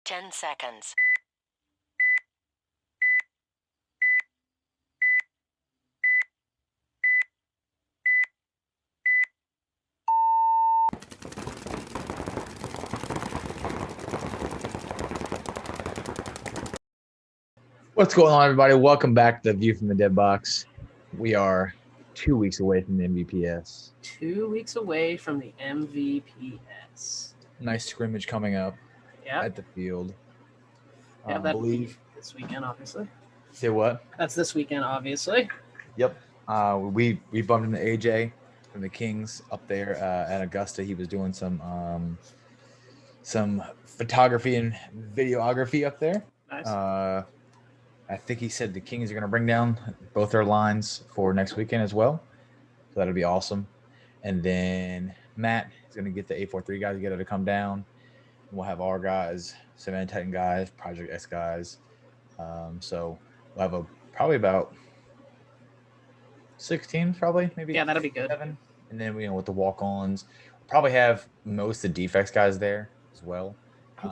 10 seconds. What's going on, everybody? Welcome back to the View from the Dead Box. We are 2 weeks away from the MVPS. 2 weeks away from the MVPS. Nice scrimmage coming up Yeah, at the field. yeah, I that believe. this weekend, obviously. Say what? That's this weekend, obviously. Yep. We bumped into AJ from the Kings up there at Augusta. He was doing some photography and videography up there. Nice. I think he said the Kings are going to bring down both their lines for next weekend as well. So that'll be awesome. And then Matt is going to get the 843 guys together to come down. And we'll have our guys, Cement Titan guys, Project X guys. So we'll have probably about 6 teams, probably, maybe. Yeah, that'll be good. 7. And then, with the walk-ons, we'll probably have most of the defects guys there as well.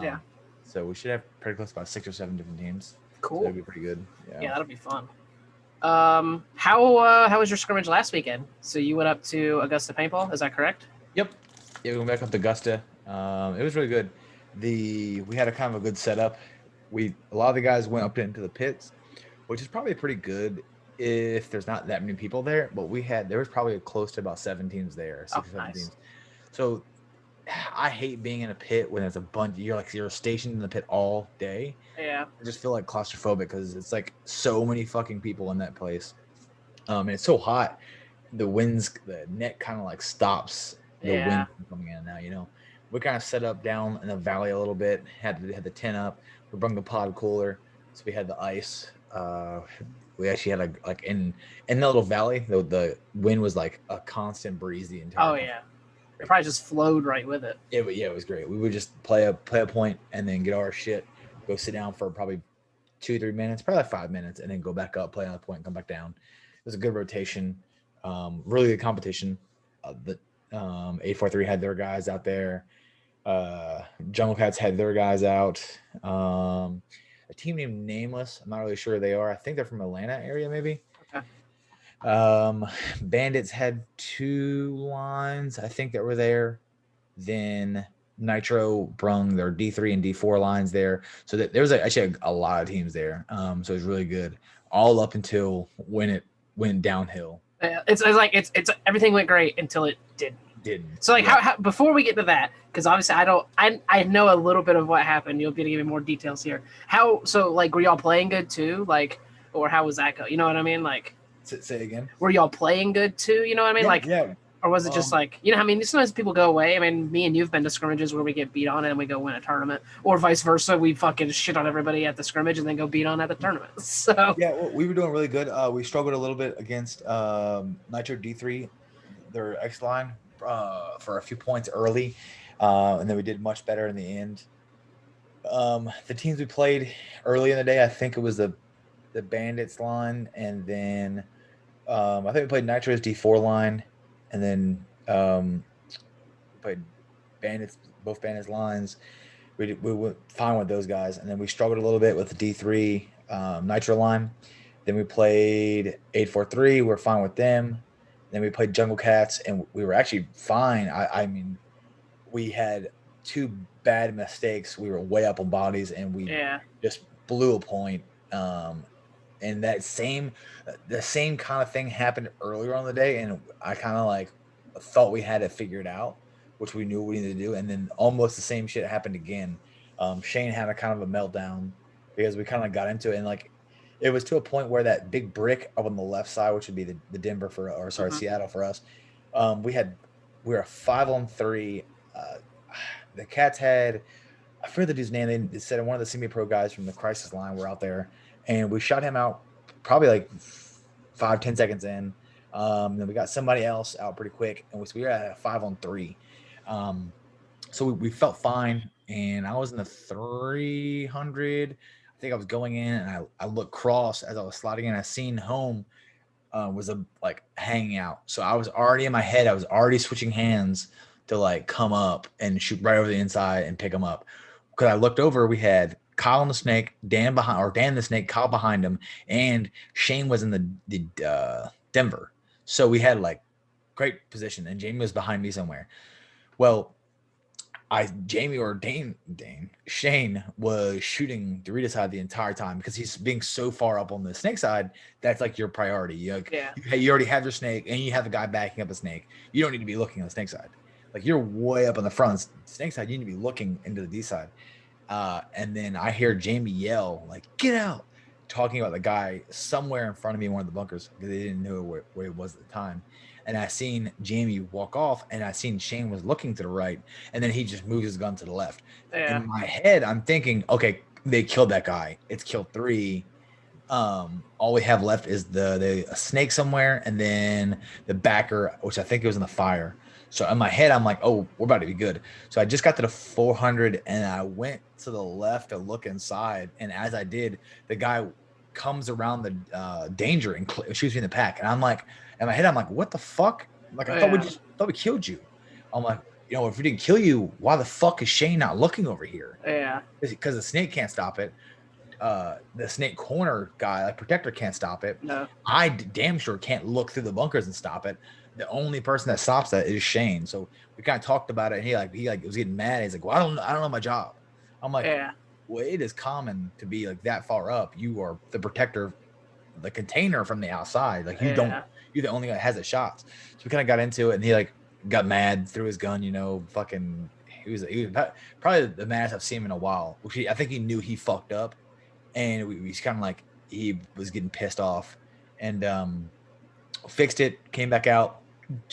Yeah. So we should have pretty close to about 6 or 7 different teams. Cool. So that'll be pretty good. Yeah, that'll be fun. How was your scrimmage last weekend? So you went up to Augusta Paintball, is that correct? Yep. Yeah, we went back up to Augusta. It was really good. We had a kind of a good setup. A lot of the guys went up into the pits, which is probably pretty good if there's not that many people there. But there was probably close to about 7 teams there, 6 or 7 nice. teams. So I hate being in a pit when there's a bunch. You're stationed in the pit all day. Yeah. I just feel like claustrophobic because it's like so many fucking people in that place. And it's so hot. The net kind of like stops the wind from coming in and out. We kind of set up down in the valley a little bit. Had the tent up. We brought the pod cooler, so we had the ice. We actually had in the little valley. The wind was like a constant breeze the entire. Oh yeah. It probably just flowed right with it. It was great. We would just play a point and then get our shit, go sit down for probably 2-3 minutes, probably like 5 minutes, and then go back up, play another point, and come back down. It was a good rotation, really good competition. The 843 had their guys out there. Jungle Cats had their guys out. A team named Nameless, I'm not really sure who they are. I think they're from Atlanta area, maybe. Okay. Bandits had 2 lines, I think, that were there. Then Nitro brung their D3 and D4 lines there, so that there was actually a lot of teams there. So it was really good, all up until when it went downhill. It's like it's everything went great until it didn't. So like how before we get to that, because obviously I know a little bit of what happened. You'll be able to give me more details here. Were y'all playing good too? Or how was that go? You know what I mean? Say again. Were y'all playing good too? You know what I mean? Yeah. Or was it just sometimes people go away. I mean, me and you've been to scrimmages where we get beat on and we go win a tournament, or vice versa. We fucking shit on everybody at the scrimmage and then go beat on at the tournament. So yeah, well, we were doing really good. We struggled a little bit against Nitro D3, their X line, for a few points early, and then we did much better in the end. The teams we played early in the day, I think it was the Bandits line, and then I think we played Nitro's D4 line. And then we played both Bandits lines. We went fine with those guys. And then we struggled a little bit with the D3 Nitro line. Then we played 843. We're fine with them. Then we played Jungle Cats, and we were actually fine. I mean, we had 2 bad mistakes. We were way up on bodies, and we just blew a point. And the same kind of thing happened earlier on the day, and I kind of thought we had it figured out, which we knew we needed to do. And then almost the same shit happened again. Shane had a kind of a meltdown because we kind of got into it, and it was to a point where that big brick up on the left side, which would be the Denver Seattle for us. We were a 5-on-3. The Cats had, I forget the dude's name. They said one of the semi-pro guys from the Crisis line were out there. And we shot him out probably like 5-10 seconds in. Then we got somebody else out pretty quick, and we were at a 5-on-3. So we felt fine, and I was in the 300. I think I was going in, and I looked cross as I was sliding in. I seen home was hanging out. So I was already in my head. I was already switching hands to come up and shoot right over the inside and pick them up. because I looked over, we had Kyle and the snake, Dan behind, or Dan the snake, Kyle behind him, and Shane was in the Denver. So we had like great position, and Jamie was behind me somewhere. Well, Jamie or Shane was shooting Dorita side the entire time because he's being so far up on the snake side. That's like your priority. You already have your snake and you have the guy backing up the snake. You don't need to be looking on the snake side. Like you're way up on the front snake side. You need to be looking into the D side. And then I hear Jamie yell like, "Get out!" talking about the guy somewhere in front of me in one of the bunkers because they didn't know where he was at the time. And I seen Jamie walk off, and I seen Shane was looking to the right, and then he just moved his gun to the left. Yeah. In my head, I'm thinking, okay, they killed that guy. It's kill 3. All we have left is the snake somewhere, and then the backer, which I think it was in the fire. So in my head, I'm like, oh, we're about to be good. So I just got to the 400, and I went to the left to look inside. And as I did, the guy comes around the danger and shoots me in the pack. And I'm like, in my head, I'm like, what the fuck? Like, I thought we killed you. I'm like, if we didn't kill you, why the fuck is Shane not looking over here? Yeah. Because the snake can't stop it. The snake corner guy, like protector, can't stop it. No. I damn sure can't look through the bunkers and stop it. The only person that stops that is Shane. So we kind of talked about it, and he was getting mad. He's like, well, I don't know my job. I'm like, well, it is common to be like that far up. You are the protector, the container from the outside. Like you're the only guy that has the shots. So we kind of got into it, and he like got mad, threw his gun, fucking he was probably the maddest I've seen him in a while. Which I think he knew he fucked up, and we kind of like he was getting pissed off, and fixed it, came back out,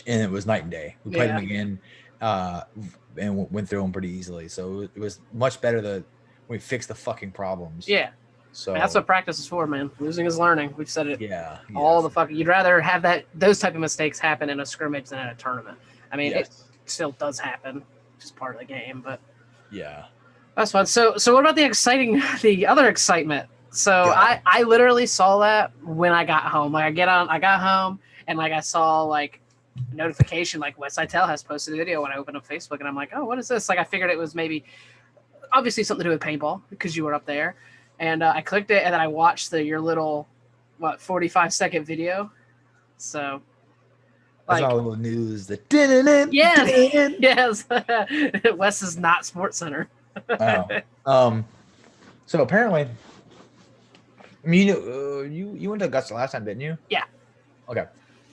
and it was night and day. We played him again, and went through them pretty easily. So it was much better when we fixed the fucking problems. Yeah. So that's what practice is for, man. Losing is learning. We've said it. Yeah. All the fucking. You'd rather have those type of mistakes happen in a scrimmage than in a tournament. I mean, it still does happen, just part of the game. But yeah, that's fun. So what about the other excitement? So I literally saw that when I got home. Like I got home and like I saw like notification like West Side Tell has posted a video when I opened up Facebook, and I'm like, oh, what is this? Like I figured it was maybe obviously something to do with paintball because you were up there. And I clicked it, and then I watched your little, 45-second video. So, that's all little news. Yes. Wes is not Sports Center. So apparently, I mean, you went to Augusta last time, didn't you? Yeah. Okay,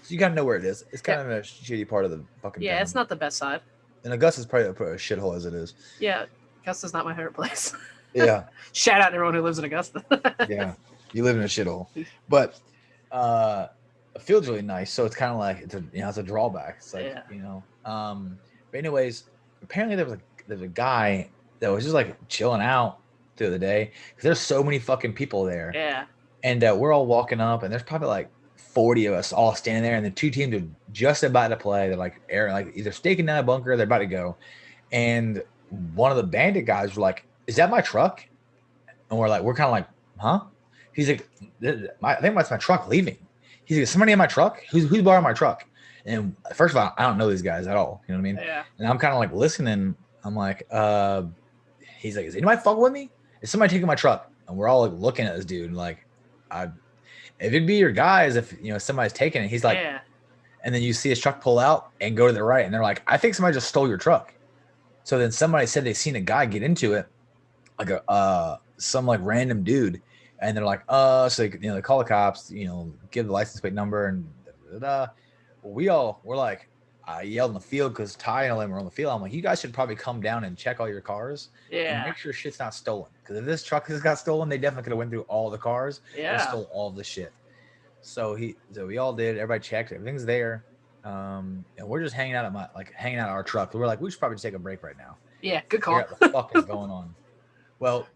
so you gotta know where it is. It's kind of a shitty part of the fucking. Yeah, town. It's not the best side. And Augusta's probably a shithole as it is. Yeah, Augusta's not my favorite place. Yeah. Shout out to everyone who lives in Augusta. Yeah, you live in a shithole, but it feels really nice. So it's kind of like it's a drawback. It's like But anyways, apparently there's a guy that was just like chilling out the other day because there's so many fucking people there. Yeah. And we're all walking up, and there's probably like 40 of us all standing there, and the two teams are just about to play. They're like either staking down a bunker, or they're about to go, and one of the bandit guys were like, is that my truck? And we're kind of like, huh? He's like, I think that's my truck leaving. He's like, is somebody in my truck? Who's borrowing my truck? And first of all, I don't know these guys at all. You know what I mean? Yeah. And I'm kind of like listening. I'm like, he's like, is anybody fucking with me? Is somebody taking my truck? And we're all like looking at this dude and like, if it'd be your guys, if somebody's taking it, he's like, and then you see his truck pull out and go to the right, and they're like, I think somebody just stole your truck. So then somebody said they seen a guy get into it, like some like random dude, and they're like, so they call the cops, give the license plate number, and Well, we're like, I yelled in the field because Ty and them were on the field. I'm like, you guys should probably come down and check all your cars, and make sure shit's not stolen. Because if this truck has got stolen, they definitely could have went through all the cars and stole all the shit. So we all did. Everybody checked. Everything's there. And we're just hanging out at our truck. We're like, we should probably take a break right now. Yeah, good call. What the fuck is going on? Well,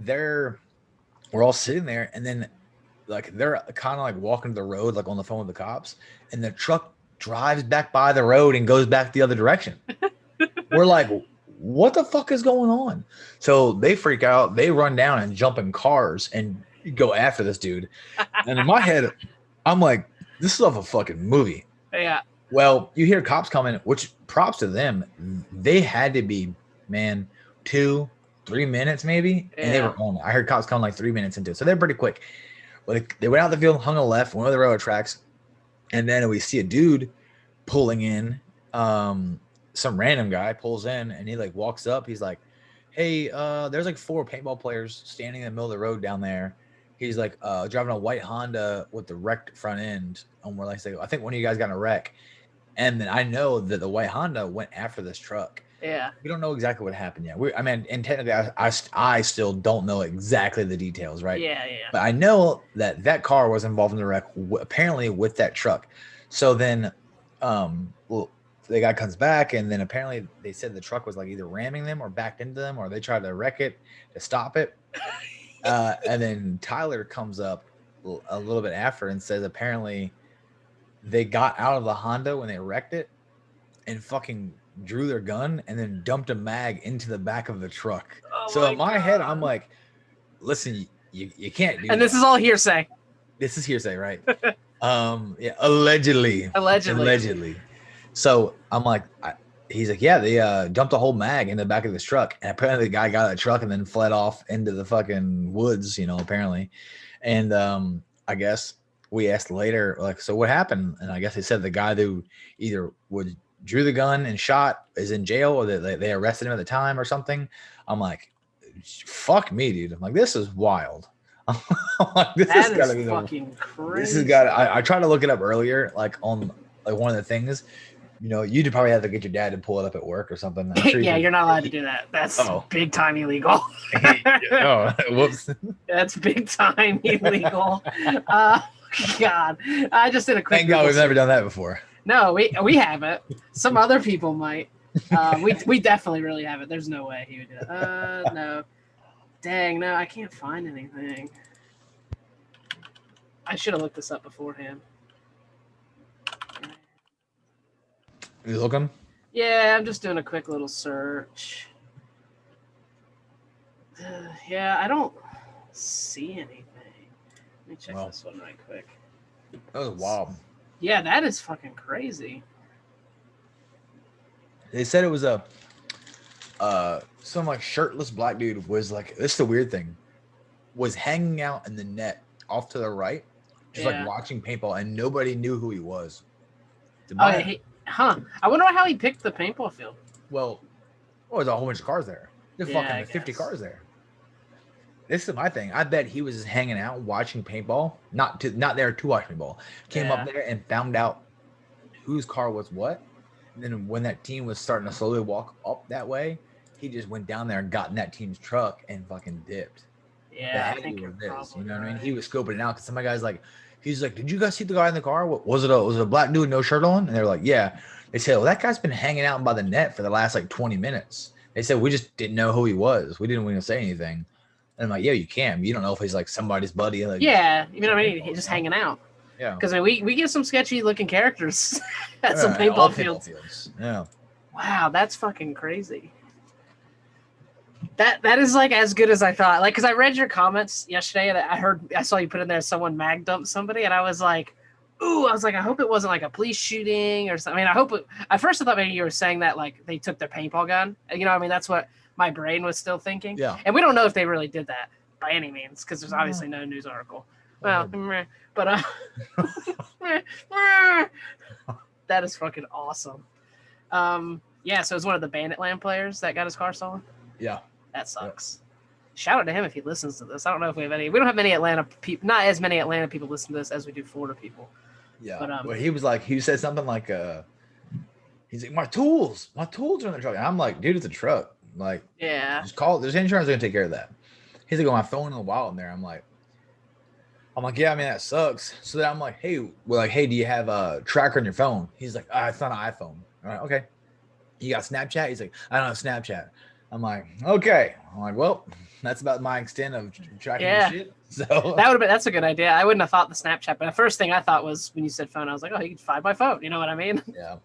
we're all sitting there, and then like they're kind of like walking to the road, like on the phone with the cops, and the truck drives back by the road and goes back the other direction. We're like, what the fuck is going on? So they freak out. They run down and jump in cars and go after this dude. And in my head, I'm like, this is off a fucking movie. Yeah. Well, you hear cops coming, which props to them. They had to be, man, 2, 3 minutes maybe, and they Yeah. were on it. I heard cops coming like 3 minutes into it, so they're pretty quick. Well, they went out the field, hung a left, went over the railroad tracks, and then we see a dude pulling in. Some random guy pulls in, and he like walks up. He's like, "Hey, there's like 4 paintball players standing in the middle of the road down there." He's like, driving a white Honda with the wrecked front end. And we're like, I think one of you guys got in a wreck. And then I know that the white Honda went after this truck. Yeah. We don't know exactly what happened yet. I mean, and technically, I still don't know exactly the details, right? Yeah. But I know that car was involved in the wreck, apparently with that truck. So then, well, the guy comes back, and then apparently they said the truck was like either ramming them or backed into them, or they tried to wreck it to stop it. And then Tyler comes up a little bit after and says apparently they got out of the Honda when they wrecked it and fucking drew their gun and then dumped a mag into the back of the truck. Oh so in my head, I'm like, listen, you can't do And that. this is all hearsay. This is hearsay, right? Yeah, allegedly. So I'm like, he's like, yeah, they dumped a whole mag in the back of this truck, and apparently the guy got out of the truck and then fled off into the fucking woods, apparently. And I guess we asked later, like, so what happened? And I guess they said the guy who either drew the gun and shot is in jail, or they arrested him at the time or something. I'm like, fuck me, dude. I'm like, this is wild. I'm like, this That has gotta be fucking crazy. This has got. I tried to look it up earlier, like on like one of the things. You'd probably have to get your dad to pull it up at work or something. Sure you're not allowed to do that. That's big time illegal. Oh, whoops. That's big time illegal. God, I just did a quick. Thank God we've never done that before. No, we haven't. Some other people might. We definitely really haven't. There's no way he would do that. No. Dang, no, I can't find anything. I should have looked this up beforehand. You looking? Yeah, I'm just doing a quick little search. Yeah, I don't see anything. Let me check this one right quick. That was wild. Yeah, that is fucking crazy. They said it was some like shirtless black dude was like, this is the weird thing, was hanging out in the net off to the right, just like watching paintball, and nobody knew who he was. I wonder how he picked the paintball field. Well, there's a whole bunch of cars there. There's fucking 50 cars there. This is my thing. I bet he was just hanging out watching paintball, not there to watch paintball. Came up there and found out whose car was what. And then when that team was starting to slowly walk up that way, he just went down there and got in that team's truck and fucking dipped. Yeah, I think you're this. You know what I mean? He was scoping it out because some guy's like, he's like, did you guys see the guy in the car? What was it? Was it a black dude with no shirt on? And they're like, yeah. They said, well, that guy's been hanging out by the net for the last like 20 minutes. They said, we just didn't know who he was. We didn't want to say anything. And I'm like, yeah, you can. You don't know if he's like somebody's buddy. Like, yeah, you know what I mean? He's just hanging out. Yeah. Because we get some sketchy looking characters at some paintball fields. Yeah. Wow, that's fucking crazy. That is like as good as I thought. Like, because I read your comments yesterday, and I saw you put in there someone mag dumped somebody, and I was like, ooh, I hope it wasn't like a police shooting or something. I mean, I hope at first I thought maybe you were saying that like they took their paintball gun. You know what I mean? That's what my brain was still thinking. Yeah. And we don't know if they really did that by any means, because there's obviously no news article. Well, but that is fucking awesome. Yeah, so it's one of the Banditland players that got his car stolen. Yeah. That sucks. Yeah. Shout out to him if he listens to this. I don't know if we have any. We don't have many Atlanta people. Not as many Atlanta people listen to this as we do Florida people. Yeah. But he said something like, he's like, my tools are in the truck. And I'm like, dude, it's a truck. Like, yeah. Just call. There's insurance gonna take care of that. He's like, oh, my phone in the wild in there. I'm like, yeah, I mean, that sucks. So then I'm like, hey, do you have a tracker on your phone? He's like, it's not an iPhone. I'm like, okay. You got Snapchat? He's like, I don't have Snapchat. I'm like, okay. I'm like, well, that's about my extent of tracking shit. So that's a good idea. I wouldn't have thought the Snapchat, but the first thing I thought was when you said phone, I was like, oh, you can find my phone. You know what I mean? Yeah.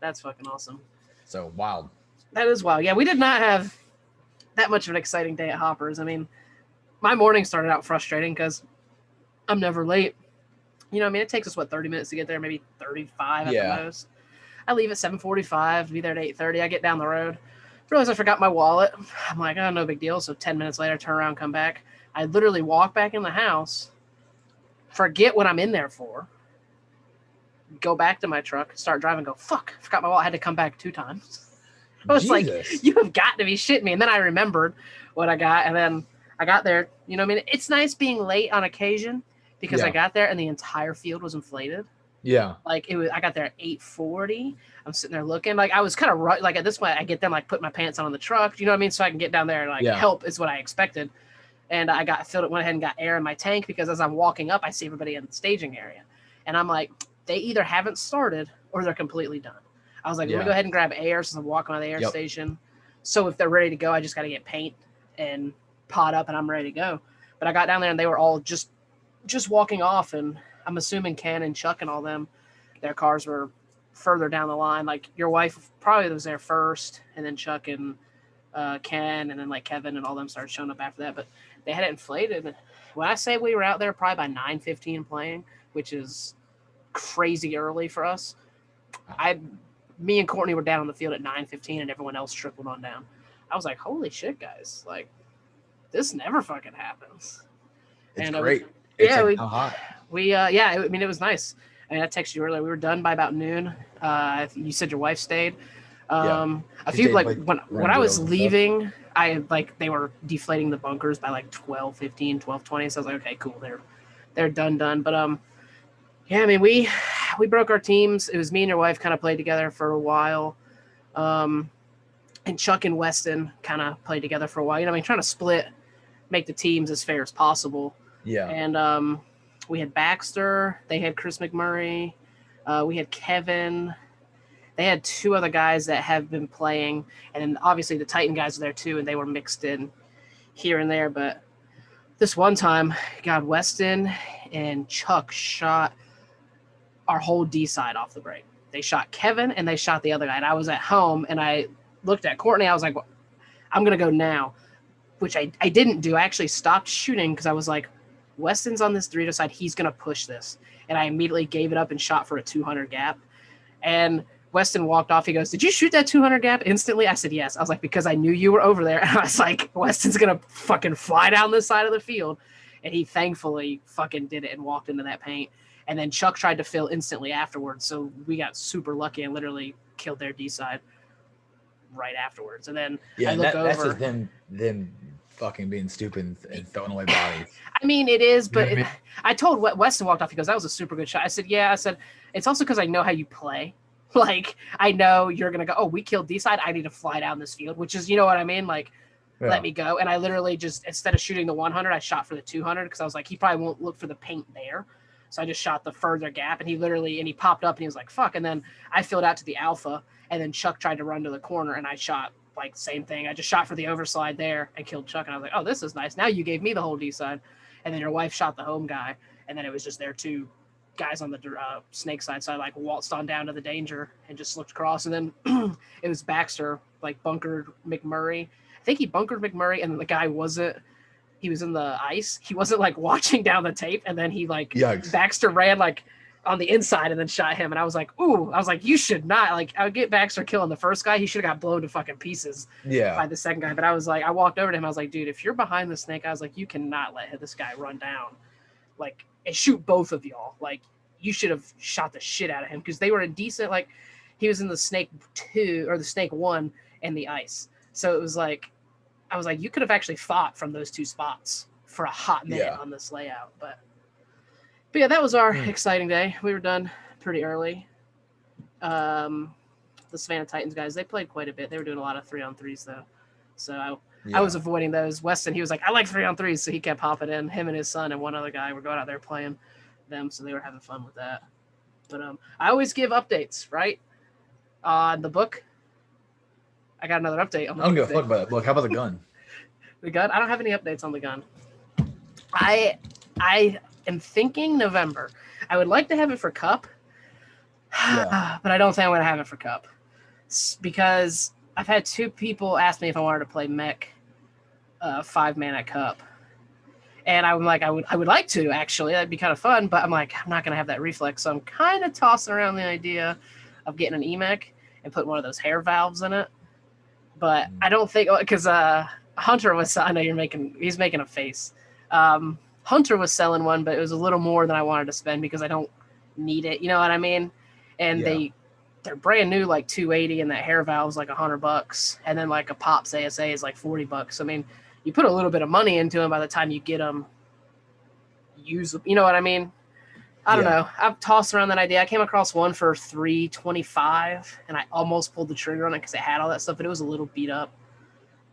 That's fucking awesome. So wild. That is wild. Yeah, we did not have that much of an exciting day at Hoppers. I mean, my morning started out frustrating because I'm never late. You know, I mean, it takes us 30 minutes to get there, maybe 35 at the most. I leave at 7:45, be there at 8:30. I get down the road. Realized I forgot my wallet. I'm like, oh, no big deal. So 10 minutes later, turn around, come back. I literally walk back in the house, forget what I'm in there for, go back to my truck, start driving, go, fuck, I forgot my wallet. I had to come back 2 times. I was Jesus. like, you have got to be shitting me. And then I remembered what I got. And then I got there. You know what I mean? It's nice being late on occasion because I got there and the entire field was inflated. Yeah. Like it was, I got there at 8:40. I'm sitting there looking like I was kind of like at this point I get them like put my pants on the truck. You know what I mean? So I can get down there and like help is what I expected. And I got filled it, went ahead and got air in my tank because as I'm walking up, I see everybody in the staging area. And I'm like, they either haven't started or they're completely done. I was like, let me go ahead and grab air since I'm walking on the air station. So if they're ready to go, I just got to get paint and pot up and I'm ready to go. But I got down there and they were all just walking off. And I'm assuming Ken and Chuck and all them, their cars were further down the line. Like your wife probably was there first and then Chuck and Ken and then like Kevin and all them started showing up after that. But they had it inflated. When I say we were out there probably by 9:15 playing, which is crazy early for us, me and Courtney were down on the field at 9:15 and everyone else trickled on down. I was like, holy shit, guys. Like, this never fucking happens. It's great. It's how hot. I mean, it was nice. I mean, I texted you earlier. We were done by about noon. You said your wife stayed. A few, like, when I was leaving, they were deflating the bunkers by like 12:15, 12:20. So I was like, okay, cool. They're done. But, yeah, I mean, we broke our teams. It was me and your wife kind of played together for a while. And Chuck and Weston kind of played together for a while. You know, I mean, trying to make the teams as fair as possible. Yeah. And we had Baxter. They had Chris McMurray. We had Kevin. They had 2 other guys that have been playing. And then obviously the Titan guys were there too, and they were mixed in here and there. But this one time, God, Weston and Chuck shot our whole D side off the break. They shot Kevin and they shot the other guy. And I was at home and I looked at Courtney. I was like, well, I'm going to go now, which I didn't do. I actually stopped shooting because I was like, Weston's on this Dorito side. He's going to push this. And I immediately gave it up and shot for a 200 gap. And Weston walked off. He goes, did you shoot that 200 gap instantly? I said, yes. I was like, because I knew you were over there. And I was like, Weston's going to fucking fly down this side of the field. And he thankfully fucking did it and walked into that paint. And then Chuck tried to fill instantly afterwards. So we got super lucky and literally killed their D side right afterwards. And then I look over. That's just them fucking being stupid and throwing away bodies. I mean, it is, but I told Weston walked off. He goes, that was a super good shot. I said, yeah. I said, it's also because I know how you play. Like, I know you're going to go, oh, we killed D side. I need to fly down this field, which is, you know what I mean? Like, let me go. And I literally just, instead of shooting the 100, I shot for the 200 because I was like, he probably won't look for the paint there. So I just shot the further gap, and he popped up, and he was like, fuck. And then I filled out to the alpha, and then Chuck tried to run to the corner, and I shot, like, same thing. I just shot for the overslide there and killed Chuck, and I was like, oh, this is nice. Now you gave me the whole D side. And then your wife shot the home guy, and then it was just their 2 guys on the snake side. So I, like, waltzed on down to the danger and just looked across. And then it was Baxter, like, bunkered McMurray. I think he bunkered McMurray, and the guy wasn't. He was in the ice. He wasn't like watching down the tape. And then he like, Yikes. Baxter ran like on the inside and then shot him. And I was like, ooh, I was like, you should not. Like, I would get Baxter killing the first guy. He should have got blown to fucking pieces by the second guy. But I was like, I walked over to him. I was like, dude, if you're behind the snake, I was like, you cannot let this guy run down. Like, and shoot both of y'all. Like, you should have shot the shit out of him because they were a decent, like, he was in the snake 2 or the snake 1 and the ice. So it was like, I was like, you could have actually fought from those 2 spots for a hot minute on this layout. But yeah, that was our exciting day. We were done pretty early. The Savannah Titans guys, they played quite a bit. They were doing a lot of 3-on-3s though. So I was avoiding those. Weston, he was like, I like 3-on-3s. So he kept popping in. Him and his son and one other guy were going out there playing them. So they were having fun with that. But I always give updates, right? On the book. I got another update on the I don't give a fuck about that book. How about the gun? The gun? I don't have any updates on the gun. I am thinking November. I would like to have it for Cup, but I don't think I'm going to have it for Cup because I've had 2 people ask me if I wanted to play mech 5-man at Cup. And I'm like, I would like to, actually. That'd be kind of fun, but I'm like, I'm not going to have that reflex. So I'm kind of tossing around the idea of getting an EMEC and putting one of those hair valves in it. but I don't think because Hunter was. I know he's making a face. Hunter was selling one, but it was a little more than I wanted to spend because I don't need it. You know what I mean? And they're brand new, like 280, and that hair valve's like $100, and then like a Pops ASA is like $40. I mean, you put a little bit of money into them by the time you get them. Use, you know what I mean? I don't know. I've tossed around that idea. I came across one for $325, and I almost pulled the trigger on it because it had all that stuff, but it was a little beat up.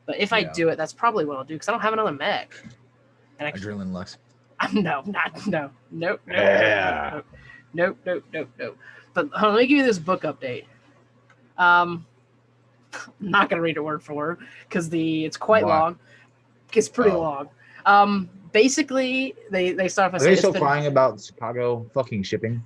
But if I do it, that's probably what I'll do because I don't have another mech. And Adrenaline Lux. No. Nope. But let me give you this book update. I'm not gonna read it word for word because it's quite long. It's pretty long. Basically, they start off. Are they still crying about Chicago fucking shipping?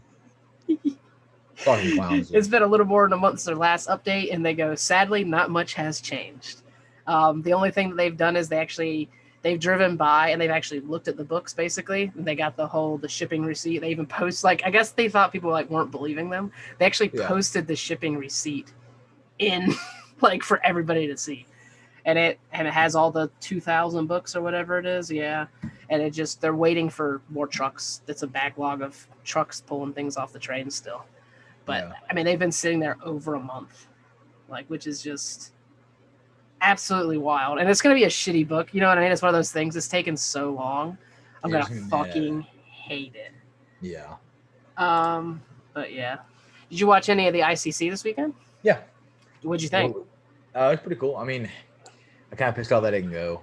Fucking clowns. It's been a little more than a month since their last update, and they go, sadly, not much has changed. The only thing that they've done is they've driven by and they've actually looked at the books. Basically, and they got the shipping receipt. They even post I guess they thought people weren't believing them. They actually posted the shipping receipt in for everybody to see. And it has all the 2,000 books or whatever it is, And they're waiting for more trucks. It's a backlog of trucks pulling things off the train still. But I mean, they've been sitting there over a month, which is just absolutely wild. And it's gonna be a shitty book. You know what I mean? It's one of those things. It's taken so long. I'm gonna fucking hate it. Yeah. But yeah. Did you watch any of the ICC this weekend? Yeah. What'd you think? It's pretty cool. I mean, I kind of pissed off that I didn't go.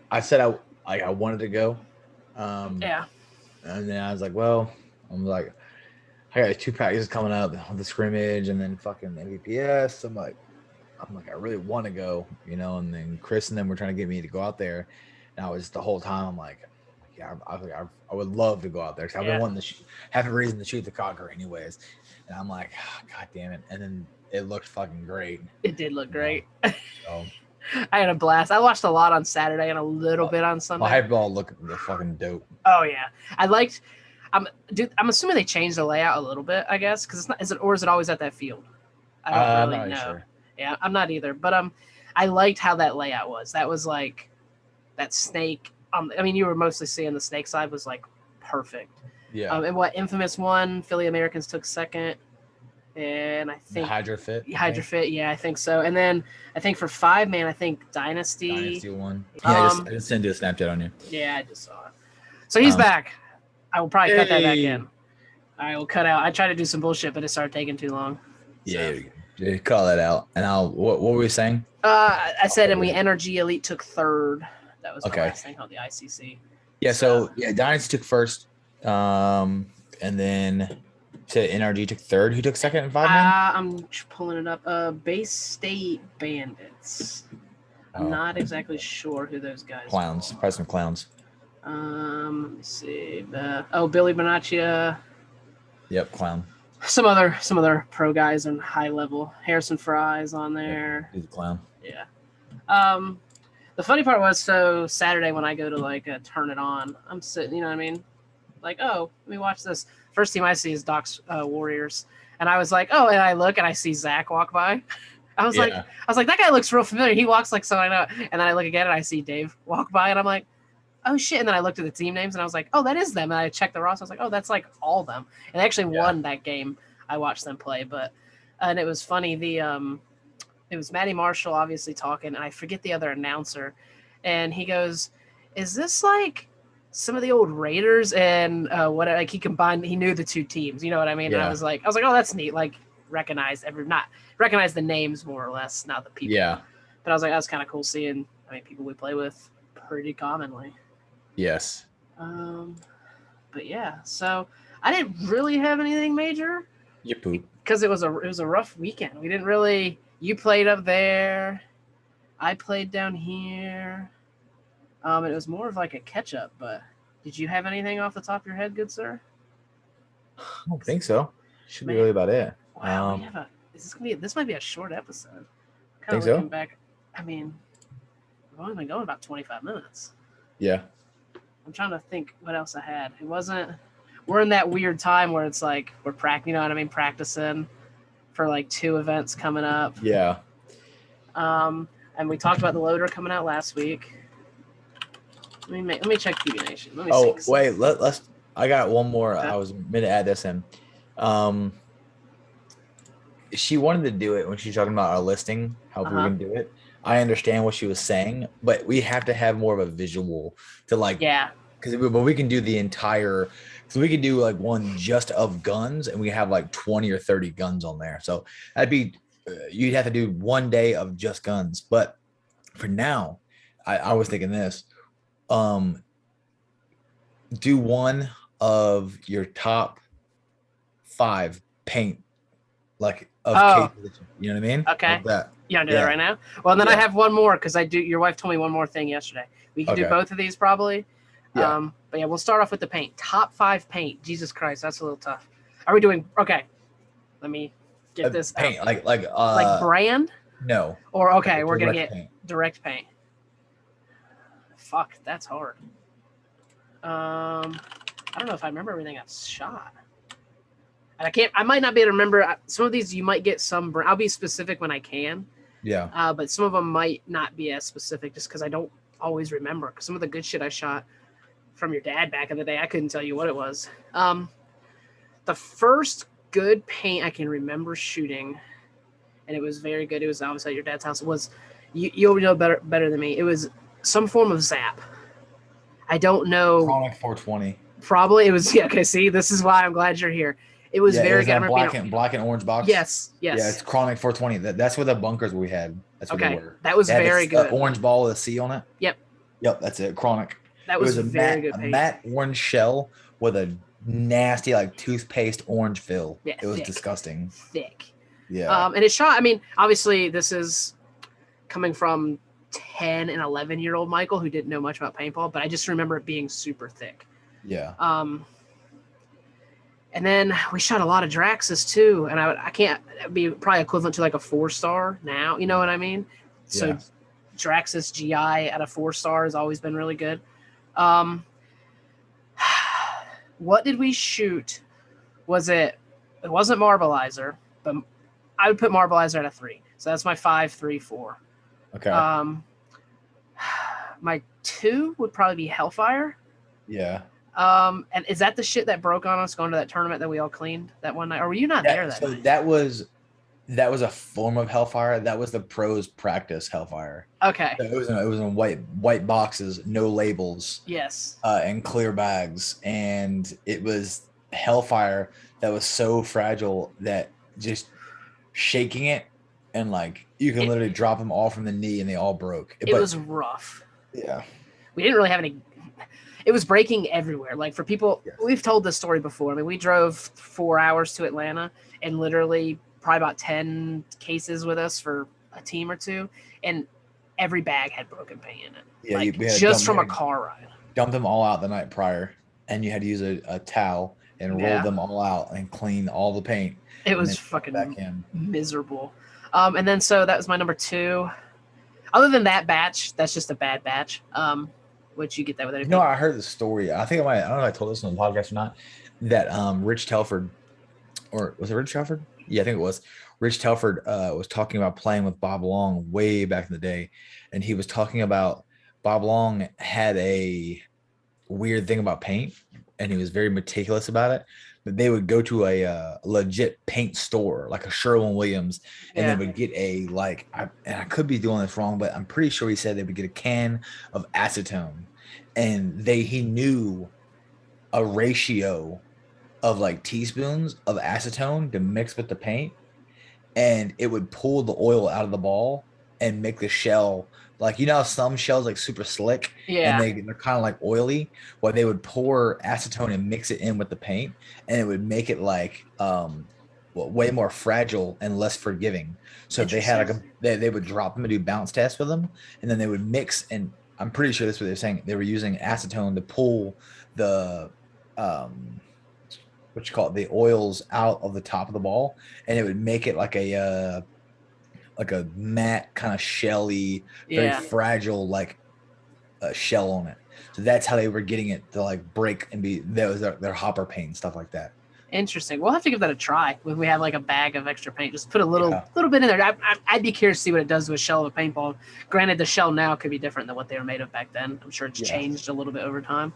I said I wanted to go. And then I was like, well, I got 2 practices coming up, the scrimmage and then fucking MVPS. I'm like, I really want to go, and then Chris and them were trying to get me to go out there. And I was the whole time, I'm like, I would love to go out there because I've been wanting to have a reason to shoot the cocker anyways. And I'm like, God damn it. And then it looked fucking great. It did look great. So. I had a blast. I watched a lot on Saturday and a little bit on Sunday. My hyperball looked fucking dope. Oh yeah, I'm assuming they changed the layout a little bit. I guess because is it always at that field? I don't really know. Sure. Yeah, I'm not either. But I liked how that layout was. That was that snake. I mean, you were mostly seeing the snake side was perfect. Yeah. And what Infamous won, Philly Americans took second. And I think Hydrofit, yeah, I think so. And then I think for 5-man, I think Dynasty won. Yeah, I just sent you a Snapchat on you. Yeah, I just saw it. So he's back. I will probably cut that back in. I will cut out. I tried to do some bullshit, but it started taking too long. So. Yeah, call that out. And what were we saying? I said, and we Energy Elite took third. That was the last thing on the ICC. Yeah, so Dynasty took first, and then. To NRG took third. Who took second and 5-man? I'm pulling it up. Bay State Bandits. I'm not exactly sure who those guys are. Probably some clowns. Let me see. Billy Bonaccia. Yep, clown. Some other pro guys on high level. Harrison Fry's on there. He's a clown. Yeah. The funny part was, so Saturday when I go to turn it on, I'm sitting, you know what I mean? Let me watch this. First team I see is Doc's Warriors, and I was like, oh, and I look and I see Zach walk by. I was like, that guy looks real familiar. He walks like someone I know. And then I look again and I see Dave walk by, and I'm like, oh shit. And then I looked at the team names and I was like, oh, that is them. And I checked the roster. I was like, oh, that's all of them. And they actually won that game. I watched them play, and it was funny. It was Matty Marshall obviously talking, and I forget the other announcer, and he goes, is this some of the old Raiders and he knew the two teams, you know what I mean? Yeah. And I was like, oh, that's neat. Recognize the names more or less, not the people. Yeah. But I was like, that's kind of cool seeing, people we play with pretty commonly. Yes. But yeah, so I didn't really have anything major. You poop. Because it was a rough weekend. We didn't really, you played up there. I played down here. It was more of a catch-up, but did you have anything off the top of your head, good sir? I don't think so. Should be really about it. Wow, this might be a short episode. Think so? Back, we've only been going about 25 minutes. Yeah. I'm trying to think what else I had. It wasn't. We're in that weird time where it's we're practicing for 2 events coming up. Yeah. And we talked about the loader coming out last week. Let me check QB Nation. Let me Oh, see. wait, let's. I got one more. Okay. I was going to add this in. She wanted to do it when she's talking about our listing, how we were going to do it. I understand what she was saying, but we have to have more of a visual to like, Yeah. but we can do the entire, so we could do like one just of guns and we have like 20 or 30 guns on there. So that'd be, you'd have to do one day of just guns. But for now, I was thinking this, do one of your top 5 paint, like of cases, you know what I mean? Okay. Of that. You want to do that right now? Well, then I have one more because your wife told me one more thing yesterday. We can do both of these probably. Yeah. But yeah, we'll start off with the paint. Top 5 paint. Jesus Christ, that's a little tough. Are we doing okay? Let me get this paint out. like brand? No. Or okay, we're gonna get paint. direct paint. Fuck, that's hard. I don't know if I remember everything I've shot. And I might not be able to remember some of these. You might get some. I'll be specific when I can. Yeah. But some of them might not be as specific just because I don't always remember. Because some of the good shit I shot from your dad back in the day, I couldn't tell you what it was. The first good paint I can remember shooting, and it was very good. It was obviously at your dad's house. It was you'll know better than me. It was some form of zap. I don't know. Chronic 420. Probably it was. Yeah. Okay. See, this is why I'm glad you're here. It was very good. Black and orange box. Yes. Yeah, it's Chronic 420. That's where the bunkers we had. That's what they were. That was very good. Orange ball with a C on it. Yep. That's it. Chronic. That was a very good paint. A matte orange shell with a nasty like toothpaste orange fill. Yeah, it was disgusting. Thick. Yeah. And it shot. I mean, obviously, this is coming from 10 and 11-year-old Michael who didn't know much about paintball, but I just remember it being super thick. Yeah. And then we shot a lot of Draxes too, and I can't be probably equivalent to like a 4-star now. You know what I mean? So Draxus GI at a 4-star has always been really good. What did we shoot? It wasn't Marbleizer, but I would put Marbleizer at a 3. So that's my 5, 3, 4. Okay. My 2 would probably be Hellfire. Yeah. And is that the shit that broke on us going to that tournament that we all cleaned that one night? Or were you not there that night? So that was a form of Hellfire. That was the pros practice Hellfire. Okay. So it was in white boxes, no labels. Yes. And clear bags, and it was Hellfire that was so fragile that just shaking it and like you can literally drop them all from the knee and they all broke. It was rough. Yeah. We didn't really have any. It was breaking everywhere. Like for people, we've told this story before. I mean, we drove 4 hours to Atlanta and literally probably about 10 cases with us for a team or two, and every bag had broken paint in it. Yeah, like, just from a car ride. Dump them all out the night prior, and you had to use a towel and roll them all out and clean all the paint. It was fucking miserable. And then so that was my number 2. Other than that batch, that's just a bad batch. Which you get that with anything. No, I heard the story. I don't know if I told this on the podcast or not, that Rich Telford, or was it Rich Telford? Yeah, I think it was. Rich Telford was talking about playing with Bob Long way back in the day. And he was talking about Bob Long had a weird thing about paint, and he was very meticulous about it. But they would go to a legit paint store, like a Sherwin-Williams, and they would get and I could be doing this wrong, but I'm pretty sure he said they would get a can of acetone, and he knew a ratio of like teaspoons of acetone to mix with the paint, and it would pull the oil out of the ball and make the shell. Like, you know how some shells like super slick and they're kind of like oily? Well, they would pour acetone and mix it in with the paint, and it would make it like way more fragile and less forgiving. So if they had like they would drop them and do bounce tests with them, and then they would mix, and I'm pretty sure that's what they're saying. They were using acetone to pull the the oils out of the top of the ball, and it would make it like a matte kind of shelly, very fragile shell on it. So that's how they were getting it to like break and be, that was their hopper paint, stuff like that. Interesting. We'll have to give that a try when we have like a bag of extra paint. Just put a little Yeah. little bit in there. I'd be curious to see what it does to a shell of a paintball. Granted, the shell now could be different than what they were made of back then. I'm sure it's Yeah. changed a little bit over time.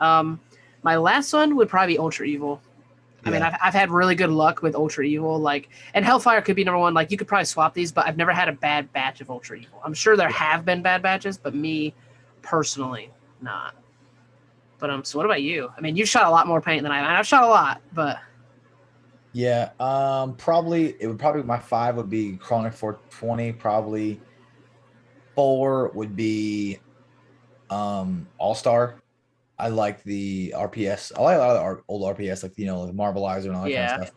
My last one would probably be Ultra Evil. I mean, Yeah. I've had really good luck with Ultra Evil. Like, and Hellfire could be number one. Like, you could probably swap these, but I've never had a bad batch of Ultra Evil. I'm sure there have been bad batches, but me personally, not. But so what about you? I mean, you've shot a lot more paint than I have. I've shot a lot, but Yeah. Probably it would probably my 5 would be Chronic 420. Probably 4 would be All Star. I like the RPS. I like a lot of the old RPS, like the Marbleizer and all that kind of yeah. stuff.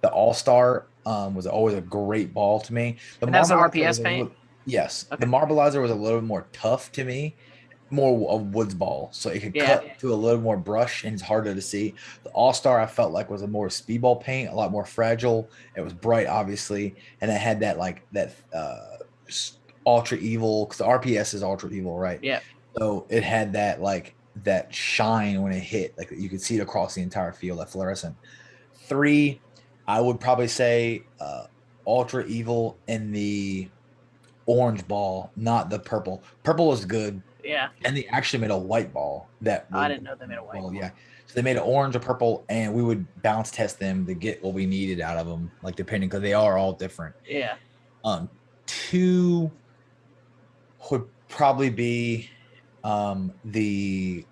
The All Star was always a great ball to me. The And that's an Marbleizer was RPS paint? yes, Okay. the Marbleizer was a little more tough to me, more a woods ball, so it could Yeah. cut to a little more brush and it's harder to see. The All Star I felt like was a more speedball paint, a lot more fragile. It was bright, obviously, and it had that Ultra Evil because the RPS is Ultra Evil, right? Yeah. So it had that shine when it hit, like you could see it across the entire field, that fluorescent. 3, I would probably say Ultra Evil in the orange ball, not the purple. Purple was good, Yeah. and they actually made a white ball that I would. didn't know they made a white Well, ball. yeah. So they made an orange or purple, and we would bounce test them to get what we needed out of them, like depending, because they are all different. Yeah. 2 would probably be the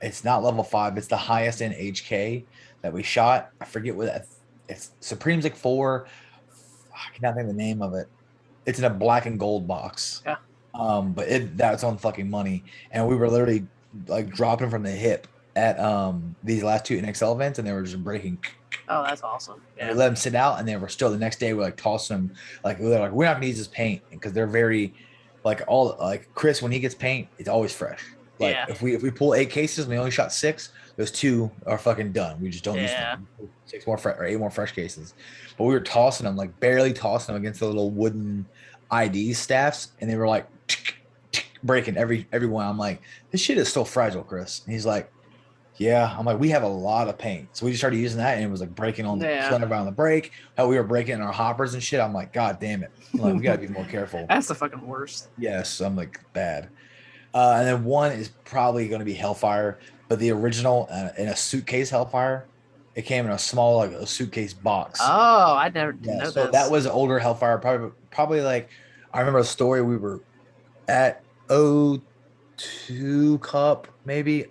it's not level 5, it's the highest in HK that we shot. I forget what it's Supreme's like 4. I cannot think of the name of it. It's in a black and gold box. Yeah. But that's on fucking money. And we were literally like dropping from the hip at these last 2 NXL events, and they were just breaking. Oh, that's awesome. And Yeah. we let them sit out, and they were still the next day. We like tossing them, like they're like, we're not gonna use this paint because they're very like all like Chris when he gets paint, it's always fresh. Like Yeah. if we pull 8 cases and we only shot 6, those 2 are fucking done. We just don't use Yeah. them. 6 more or 8 more fresh cases. But we were tossing them, like barely tossing them against the little wooden ID staffs, and they were like breaking every one. I'm like, this shit is still fragile, Chris. And he's like, yeah. I'm like, we have a lot of paint. So we just started using that, and it was like breaking on the killing around the break. How we were breaking in our hoppers and shit. I'm like, God damn it. I'm like, we gotta be more careful. That's the fucking worst. Yes, I'm like bad. And then 1 is probably going to be Hellfire, but the original in a suitcase Hellfire, it came in a small like a suitcase box. Oh, I never didn't know so this. that was older Hellfire, probably like I remember a story. We were at 02 Cup, maybe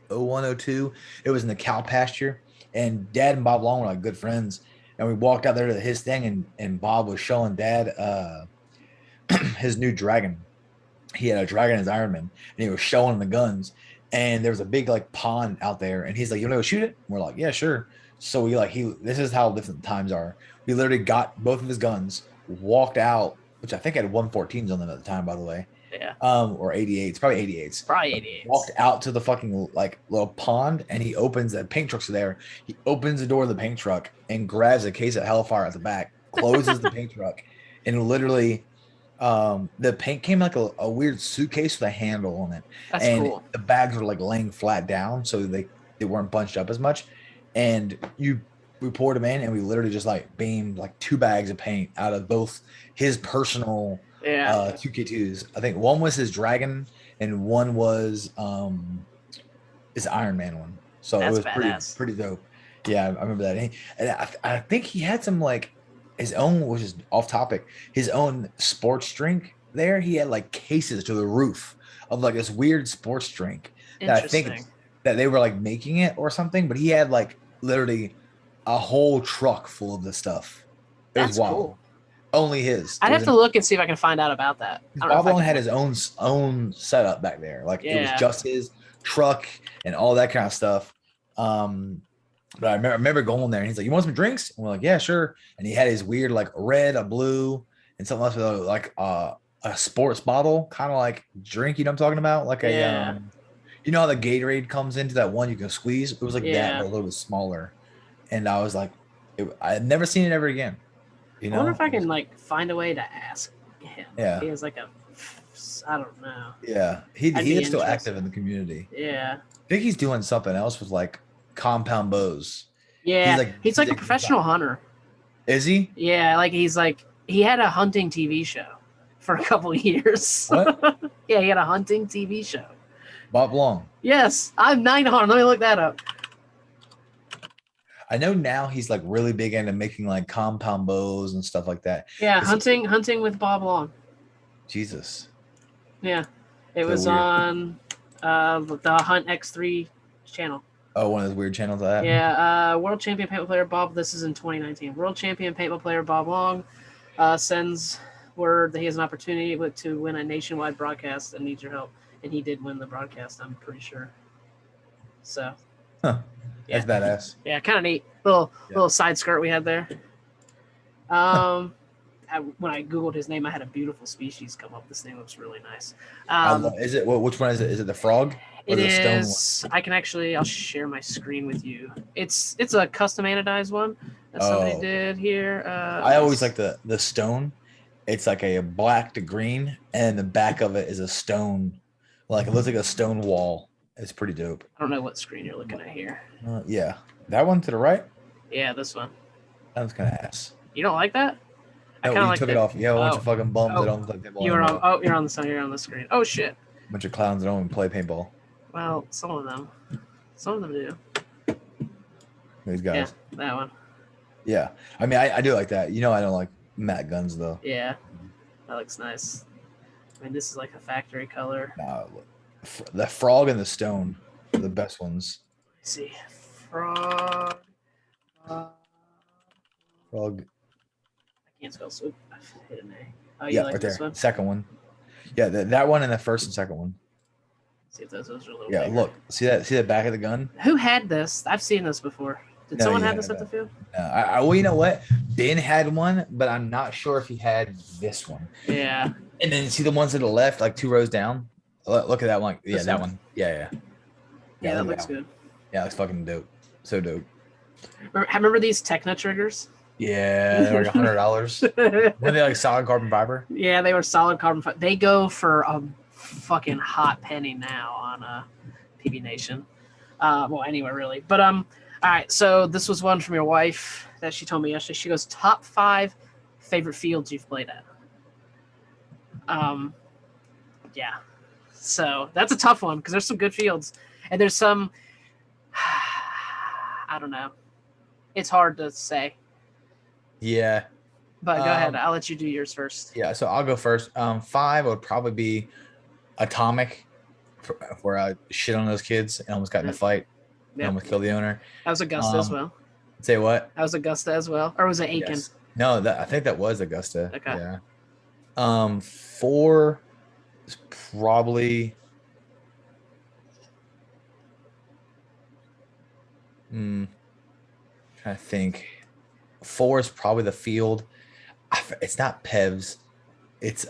01, 02. It was in the cow pasture, and Dad and Bob Long were like good friends. And we walked out there to his thing, and Bob was showing Dad his new dragon. He had a dragon as Iron Man, and he was showing the guns. And there was a big like pond out there, and he's like, "You want to go shoot it?" And we're like, "Yeah, sure." So we this is how different times are. We literally got both of his guns, walked out, which I think had 114s on them at the time, by the way. Yeah. Or 88s, probably 88s. Probably 88s. Walked out to the fucking like little pond, and he opens the paint trucks are there. He opens the door of the paint truck and grabs a case of Hellfire at the back, closes the paint truck, and literally the paint came like a weird suitcase with a handle on it. That's and cool. The bags were like laying flat down, so they weren't bunched up as much. And we poured them in, and we literally just like beamed like 2 bags of paint out of both his personal 2K2s. I think one was his dragon, and one was his Iron Man one. So That's it was pretty dope. Yeah, I remember that. And I think he had some like his own, which is off topic, his own sports drink there. He had like cases to the roof of like this weird sports drink that I think that they were like making it or something, but he had like literally a whole truck full of this stuff. That's cool. Only his. I'd have to look and see if I can find out about that. Bob Long had his own setup back there. Like it was just his truck and all that kind of stuff. But I remember going there, and he's like, "You want some drinks?" And we're like, "Yeah, sure." And he had his weird like red, a blue, and something else with like a sports bottle, kind of like drink. You know what I'm talking about? Like a you know how the Gatorade comes into that one you can squeeze? It was like that, but a little bit smaller. And I was like, I had never seen it ever again. You know? I wonder if I can like find a way to ask him. Yeah, he has like I don't know. Yeah, he's still active in the community. Yeah, I think he's doing something else with like compound bows. Yeah, he's he's like a like professional hunter. is he? Yeah, like he had a hunting TV show for a couple of years. What? Yeah, he had a hunting TV show. Bob Long. Yes, I'm 900. Let me look that up. I know now he's like really big into making like compound bows and stuff like that. Yeah, Is he? hunting with Bob Long. Jesus. Yeah, it So was weird. on the Hunt X3 channel. Oh, one of those weird channels like that. Yeah, world champion paintball player Bob. This is in 2019. World champion paintball player Bob Long sends word that he has an opportunity to win a nationwide broadcast and needs your help. And he did win the broadcast, I'm pretty sure. So, Huh. yeah, That's badass. yeah, kind of neat. Little side skirt we had there. When I googled his name, I had a beautiful species come up. This name looks really nice. Is it? Which one is it? Is it the frog? Or It the stone is. I can actually. I'll share my screen with you. It's a custom anodized one that somebody Oh. did here. I always like the stone. It's like a black to green, and the back of it is a stone. Like it looks like a stone wall. It's pretty dope. I don't know what screen you're looking at here. Yeah, that one to the right. Yeah, this one. That was kind of ass. You don't like that? I No, kind of you like took it. it off. Yeah, a bunch of fucking bums that don't play paintball. You're on. Oh, you're on the sun. You're on the screen. Oh shit. A bunch of clowns that don't even play paintball. Well, some of them do. These guys. Yeah, that one. Yeah, I mean, I do like that. You know, I don't like matte guns though. Yeah, that looks nice. I mean, this is like a factory color. Nah, the frog and the stone are the best ones. Let's see, frog. Frog. I can't spell swoop. I've hit an A. Oh, you Yeah, like right this there. one? Second one. Yeah, that one and the first and second one. See if those are a little Yeah, bigger. look. See that? See the back of the gun? Who had this? I've seen this before. Did No, someone you have this at haven't. the field? Well, you know what? Ben had one, but I'm not sure if he had this one. Yeah. And then see the ones to the left, like 2 rows down. Look at that one. Yeah, This that one? one. Yeah. Yeah, that look at looks good. Yeah, it looks fucking dope. So dope. Remember these Techna triggers? Yeah, they're like $100. Were they like solid carbon fiber? Yeah, they were solid carbon fiber. They go for a fucking hot penny now on PB Nation. Well, anywhere really. But all right. So this was one from your wife that she told me yesterday. She goes, top 5 favorite fields you've played at. Yeah. So that's a tough one because there's some good fields and there's some. I don't know. It's hard to say. Yeah. But go ahead. I'll let you do yours first. Yeah, so I'll go first. 5 would probably be Atomic, where I shit on those kids and almost got in a fight. Yeah. Almost killed the owner. That was Augusta as well. Say what? That was Augusta as well, or was it Aiken? Yes. No, I think that was Augusta. Okay. Yeah. 4 is probably. Trying to think. 4 is probably the field. It's not Pevs. It's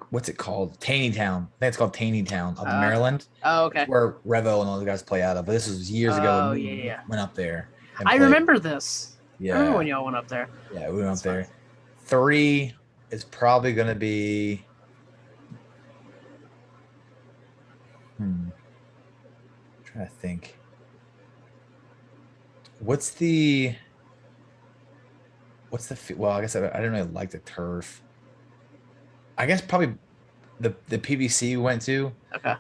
what's it called? Taneytown. I think it's called Taneytown up in Maryland. Oh, okay. Where Revo and all the guys play out of. But this was years ago. Oh, yeah. Went up there. I remember this. Yeah. I remember when y'all went up there. Yeah, we went up there. 3 is probably gonna be. Trying to think. What's the well, I guess I didn't really like the turf. I guess probably the PVC we went to. Okay.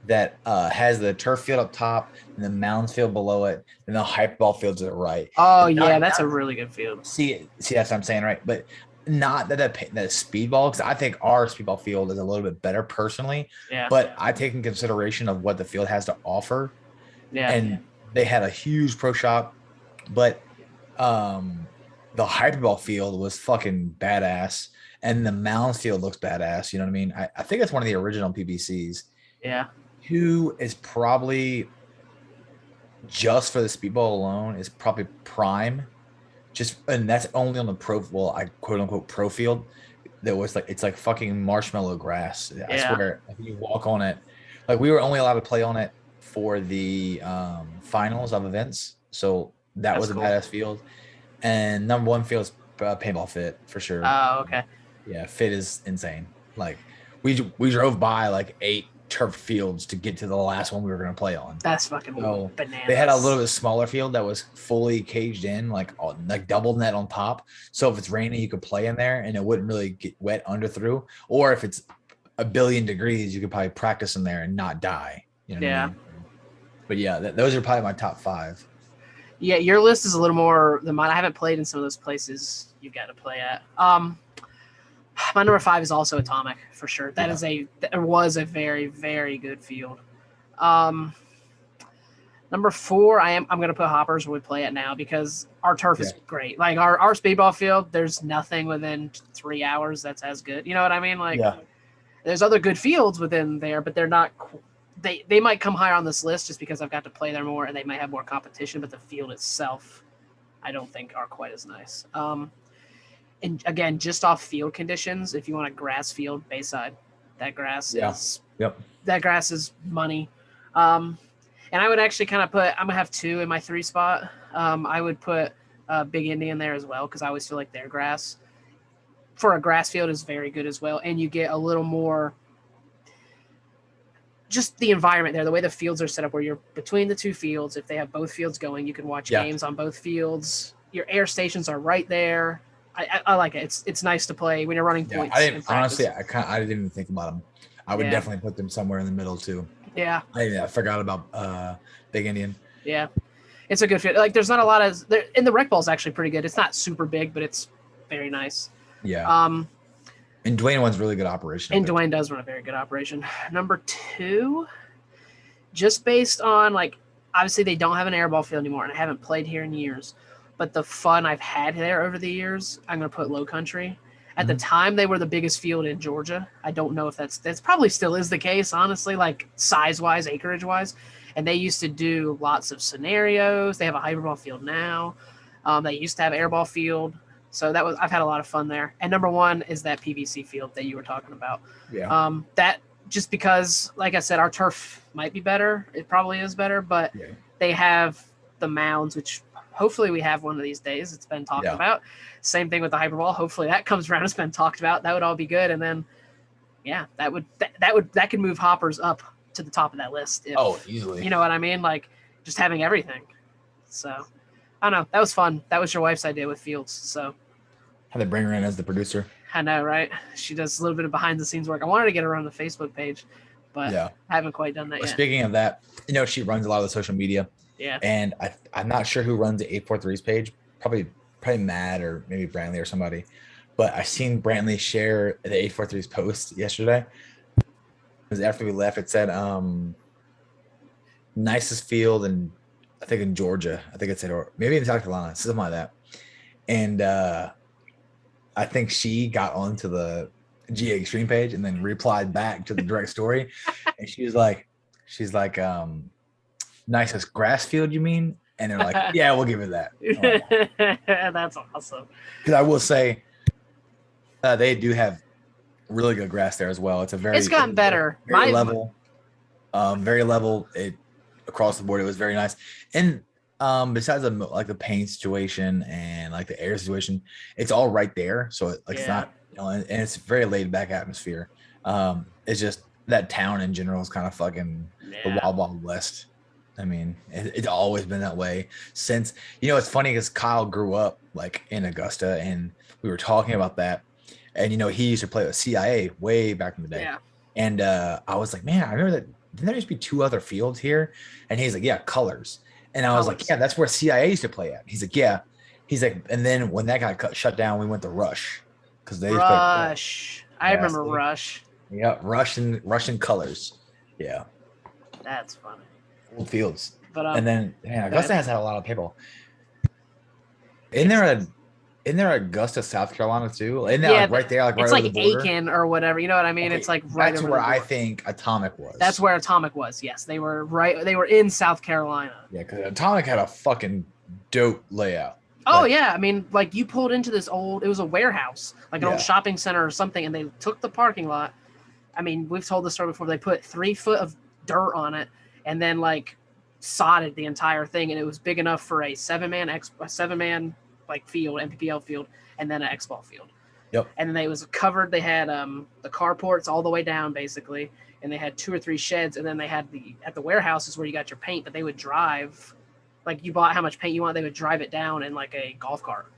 That has the turf field up top and the mounds field below it, and the hyperball field to the right. Oh yeah, that's a really good field. See, that's what I'm saying, right? But not that speedball, because I think our speedball field is a little bit better personally. Yeah. But I take in consideration of what the field has to offer. Yeah. And they had a huge pro shop, but the hyperball field was fucking badass, and the mounds field looks badass. You know what I mean? I think it's one of the original PBCs. Yeah. 2 is probably just for the speedball alone is probably Prime, and that's only on the I quote unquote pro field. That was like it's like fucking marshmallow grass. I swear, if you walk on it, like we were only allowed to play on it for the finals of events, so that's was a badass field. And number 1 field is paintball fit for sure. Oh, okay. Yeah, fit is insane. Like we drove by like 8 turf fields to get to the last one we were going to play on. That's fucking so bananas. They had a little bit smaller field that was fully caged in, like double net on top. So if it's raining, you could play in there and it wouldn't really get wet under through. Or if it's a billion degrees, you could probably practice in there and not die. You know what I mean? But yeah, those are probably my top 5. Yeah, your list is a little more than mine. I haven't played in some of those places you've got to play at. My number 5 is also Atomic for sure. That was a very, very good field. Number 4, I'm gonna put Hoppers where we play it now because our turf is great. Like our speedball field, there's nothing within 3 hours that's as good. You know what I mean? Like there's other good fields within there, but they're not. They might come higher on this list just because I've got to play there more and they might have more competition. But the field itself, I don't think are quite as nice. And again, just off field conditions, if you want a grass field, Bayside, that grass is money. And I would actually kind of I'm gonna have 2 in my 3 spot. I would put Big Indian there as well because I always feel like their grass for a grass field is very good as well, and you get a little more just the environment there, the way the fields are set up, where you're between the 2 fields. If they have both fields going, you can watch games on both fields. Your air stations are right there. I like it. It's nice to play when you're running points. I didn't even think about them. I would definitely put them somewhere in the middle too. Yeah. I forgot about Big Indian. Yeah. It's a good fit. Like there's not a lot of and the rec ball is actually pretty good. It's not super big, but it's very nice. Yeah. And Dwayne runs really good operation. And Dwayne does run a very good operation. Number 2, just based on like obviously they don't have an airball field anymore, and I haven't played here in years. But the fun I've had there over the years, I'm going to put Low Country. At the time, they were the biggest field in Georgia. I don't know if that's probably still is the case, honestly, like size-wise, acreage-wise. And they used to do lots of scenarios. They have a hyperball field now. They used to have airball field. So I've had a lot of fun there. And number 1 is that PVC field that you were talking about. Yeah. That just because, like I said, our turf might be better. It probably is better, but they have the mounds, which hopefully we have one of these days. It's been talked about. Same thing with the hyperball. Hopefully that comes around. It's been talked about. That would all be good. And then, that could move Hoppers up to the top of that list. Easily. You know what I mean? Like just having everything. So I don't know. That was fun. That was your wife's idea with fields. So how they bring her in as the producer. I know, right? She does a little bit of behind the scenes work. I wanted to get her on the Facebook page, but I haven't quite done that yet. Speaking of that, she runs a lot of the social media. Yeah. And I'm not sure who runs the 843's page. Probably Matt or maybe Brantley or somebody. But I seen Brantley share the 843's post yesterday. It was after we left. It said nicest field in I think in Georgia. I think it said, or maybe in South Carolina, something like that. And I think she got onto the GA Extreme page and then replied back to the direct story. And she's like, nicest grass field, you mean? And they're like, yeah, we'll give it that. That's awesome. Because I will say, they do have really good grass there as well. It's gotten better. Very level. Very level. It across the board. It was very nice. And besides the paint situation and like the air situation, it's all right there. So it's not, and it's a very laid back atmosphere. It's just that town in general is kind of fucking the Wild Wild West. I mean, it's always been that way since, it's funny because Kyle grew up like in Augusta and we were talking about that. And, he used to play with CIA way back in the day. Yeah. And I was like, man, I remember that. Didn't there used to be 2 other fields here? And he's like, yeah, Colors. And I was like, yeah, that's where CIA used to play at. He's like, yeah. He's like, and then when that got shut down, we went to Rush. Because they Rush. I remember Rush. Yeah, Russian Colors. Yeah. That's funny. Old fields. But and then Augusta has had a lot of people. Isn't there Augusta, South Carolina too? Isn't that right there, like right over the border? It's like Aiken or whatever. You know what I mean? Okay, it's like right that's over where I think Atomic was. That's where Atomic was. Yes, they were right. They were in South Carolina. Yeah, because Atomic had a fucking dope layout. Oh yeah, I mean, like you pulled into this it was a warehouse, like an old shopping center or something, and they took the parking lot. I mean, we've told this story before. They put 3 foot of dirt on it, and then like sodded the entire thing, and it was big enough for a 7-man like field, MPPL field, and then an X-ball field. Yep. And then it was covered. They had the carports all the way down, basically, and they had 2 or 3 sheds, and then they had at the warehouses where you got your paint, but they would drive, like you bought how much paint you want, they would drive it down in like a golf cart.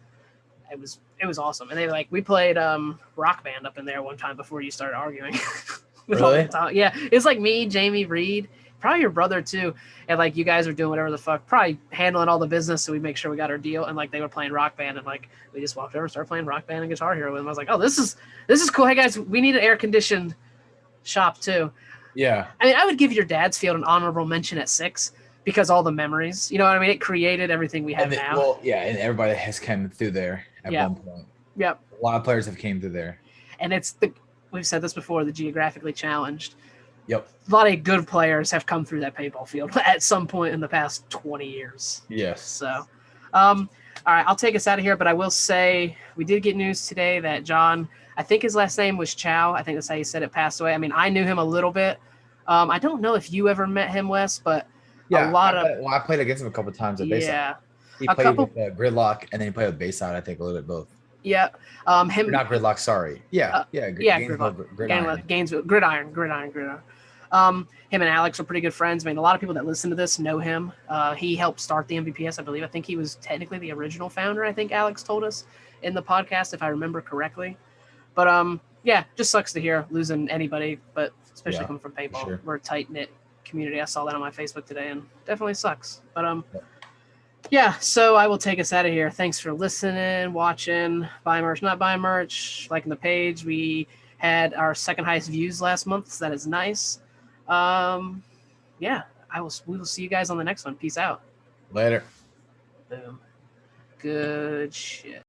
It was awesome, and we played Rock Band up in there one time before you started arguing. Really? Yeah, it's like me, Jamie, Reed, probably your brother too, and like you guys were doing whatever the fuck, probably handling all the business, so we make sure we got our deal, and like they were playing Rock Band, and like we just walked over, started playing Rock Band and Guitar Hero with them. I was like, oh, this is cool. Hey guys, we need an air conditioned shop too. Yeah. I mean, I would give your dad's field an honorable mention at 6 because all the memories. You know what I mean? It created everything we have now. Well, yeah, and everybody has come through there at one point. Yep. A lot of players have came through there. And we've said this before, the geographically challenged. Yep. A lot of good players have come through that paintball field at some point in the past 20 years. Yes. So, all right, I'll take us out of here, but I will say we did get news today that John, I think his last name was Chow. I think that's how you said it, passed away. I mean, I knew him a little bit. I don't know if you ever met him, Wes, but I played against him a couple of times at Bayside. Yeah. He played with Gridlock, and then he played with Bayside, I think, a little bit both. Yeah. Not Gridlock, sorry. Gridiron. Him and Alex are pretty good friends. I mean, a lot of people that listen to this know him. He helped start the MVPS, I believe. I think he was technically the original founder, I think Alex told us in the podcast, if I remember correctly. But yeah, just sucks to hear losing anybody, but especially coming from paintball. Sure. We're a tight-knit community. I saw that on my Facebook today, and definitely sucks. But yeah, so I will take us out of here. Thanks for listening, watching, buy merch, not buy merch, liking the page. We had our second highest views last month, so that is nice. Yeah, we will see you guys on the next one. Peace out. Later. Boom. Good shit.